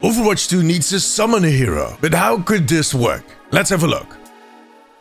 Overwatch 2 needs to summon a hero, but how could this work? Let's have a look.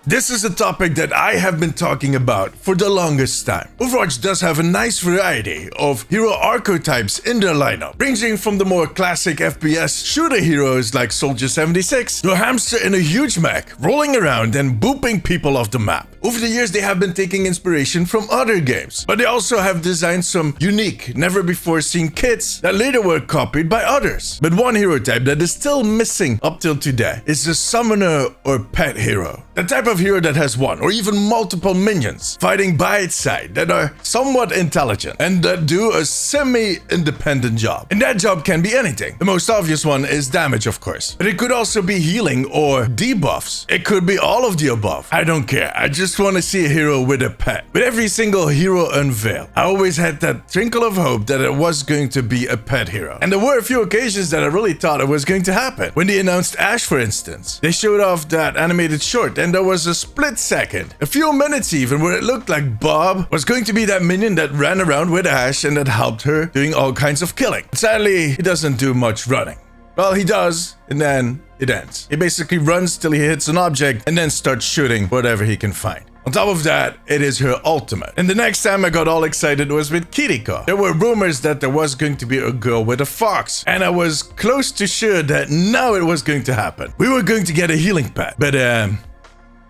This is a topic that I have been talking about for the longest time. Overwatch does have a nice variety of hero archetypes in their lineup, ranging from the more classic FPS shooter heroes like Soldier 76 to a hamster in a huge mech, rolling around and booping people off the map. Over the years, they have been taking inspiration from other games, but they also have designed some unique, never-before-seen kits that later were copied by others. But one hero type that is still missing up till today is the summoner or pet hero. The type of hero that has one or even multiple minions fighting by its side that are somewhat intelligent and that do a semi-independent job. And that job can be anything. The most obvious one is damage, of course, but it could also be healing or debuffs. It could be all of the above. I don't care. I just want to see a hero with a pet. With every single hero unveiled, I always had that twinkle of hope that it was going to be a pet hero. And there were a few occasions that I really thought it was going to happen. When they announced Ashe, for instance, they showed off that animated short and there was a split second, a few minutes even, where it looked like Bob was going to be that minion that ran around with Ashe and that helped her doing all kinds of killing. Sadly, he doesn't do much running. Well, he does, and then it ends. He basically runs till he hits an object and then starts shooting whatever he can find. On top of that, it is her ultimate. And the next time I got all excited was with Kiriko. There were rumors that there was going to be a girl with a fox, and I was close to sure that now it was going to happen. We were going to get a healing pet, but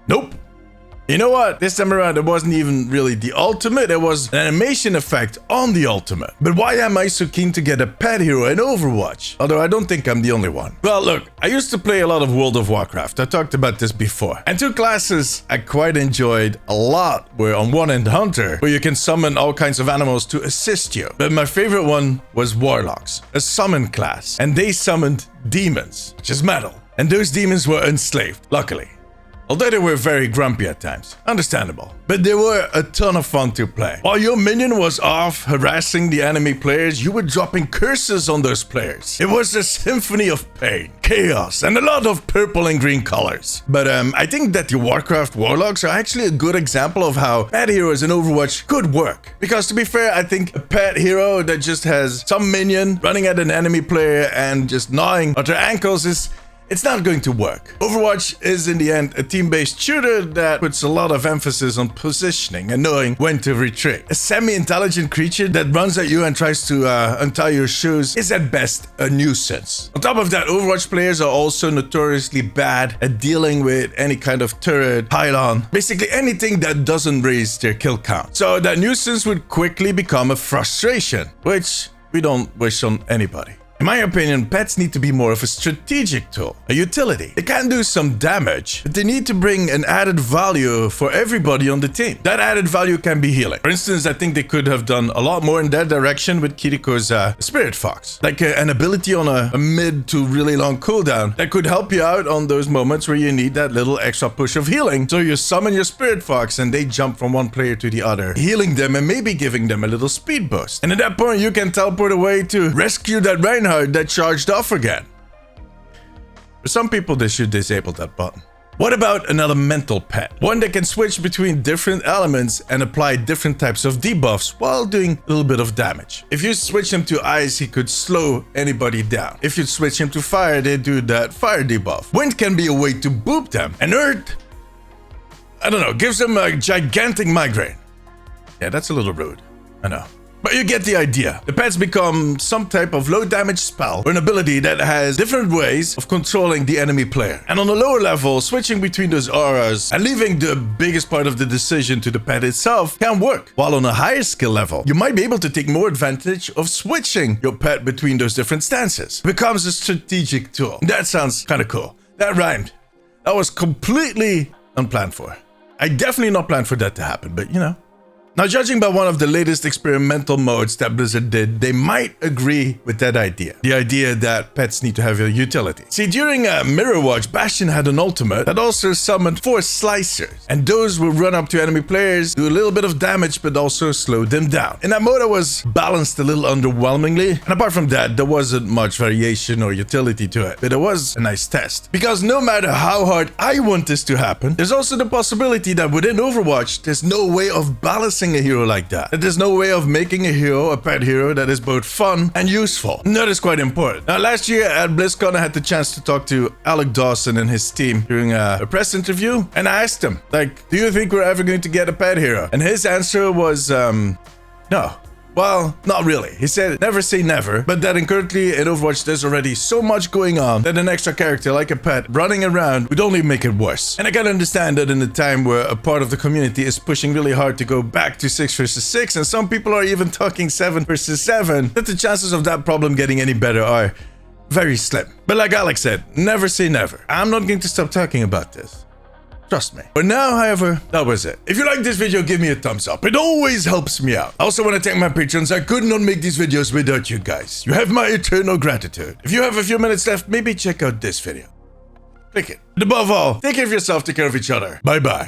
nope. You know what? This time around, it wasn't even really the ultimate. It was an animation effect on the ultimate. But why am I so keen to get a pet hero in Overwatch? Although I don't think I'm the only one. Well, look, I used to play a lot of World of Warcraft. I talked about this before. And two classes I quite enjoyed a lot were on one end Hunter, where you can summon all kinds of animals to assist you. But my favorite one was Warlocks, a summon class. And they summoned demons, which is metal. And those demons were enslaved, luckily. Although they were very grumpy at times. Understandable. But they were a ton of fun to play. While your minion was off harassing the enemy players, you were dropping curses on those players. It was a symphony of pain, chaos, and a lot of purple and green colors. But I think that the Warcraft Warlocks are actually a good example of how pet heroes in Overwatch could work. Because to be fair, I think a pet hero that just has some minion running at an enemy player and just gnawing at their ankles it's not going to work. Overwatch is in the end a team-based shooter that puts a lot of emphasis on positioning and knowing when to retreat. A semi-intelligent creature that runs at you and tries to untie your shoes is at best a nuisance. On top of that, Overwatch players are also notoriously bad at dealing with any kind of turret, pylon, basically anything that doesn't raise their kill count. So that nuisance would quickly become a frustration, which we don't wish on anybody. In my opinion, pets need to be more of a strategic tool, a utility. They can do some damage, but they need to bring an added value for everybody on the team. That added value can be healing. For instance, I think they could have done a lot more in that direction with Kiriko's Spirit Fox. Like an ability on a mid to really long cooldown that could help you out on those moments where you need that little extra push of healing. So you summon your Spirit Fox and they jump from one player to the other, healing them and maybe giving them a little speed boost. And at that point, you can teleport away to rescue that Reinhardt that charged off again. For some people, they should disable that button. What about an elemental pet? One that can switch between different elements and apply different types of debuffs while doing a little bit of damage. If you switch him to ice, he could slow anybody down. If you switch him to fire, they do that fire debuff. Wind can be a way to boop them. And earth, I don't know, gives them a gigantic migraine. Yeah, that's a little rude. I know. But you get the idea. The pets become some type of low damage spell or an ability that has different ways of controlling the enemy player. And on a lower level, switching between those auras and leaving the biggest part of the decision to the pet itself can work. While on a higher skill level, you might be able to take more advantage of switching your pet between those different stances. It becomes a strategic tool. That sounds kind of cool. That rhymed. That was completely unplanned for. I definitely not planned for that to happen, but you know. Now, judging by one of the latest experimental modes that Blizzard did, they might agree with that idea. The idea that pets need to have a utility. See, during Mirror Watch, Bastion had an ultimate that also summoned 4 slicers. And those would run up to enemy players, do a little bit of damage, but also slow them down. In that mode, it was balanced a little underwhelmingly. And apart from that, there wasn't much variation or utility to it. But it was a nice test. Because no matter how hard I want this to happen, there's also the possibility that within Overwatch, there's no way of balancing missing a hero like that. That there's no way of making a hero, a pet hero, that is both fun and useful. And that is quite important. Now, last year at BlizzCon, I had the chance to talk to Alec Dawson and his team during a press interview. And I asked him, like, do you think we're ever going to get a pet hero? And his answer was, no. Well, not really. He said never say never, but that currently in Overwatch there's already so much going on that an extra character like a pet running around would only make it worse. And I can understand that in a time where a part of the community is pushing really hard to go back to 6 versus 6, and some people are even talking 7 versus 7, that the chances of that problem getting any better are very slim. But like Alex said, never say never. I'm not going to stop talking about this. Trust me. For now, however, that was it. If you like this video, give me a thumbs up. It always helps me out. I also want to thank my patrons. I could not make these videos without you guys. You have my eternal gratitude. If you have a few minutes left, maybe check out this video. Click it. And above all, take care of yourself, take care of each other. Bye-bye.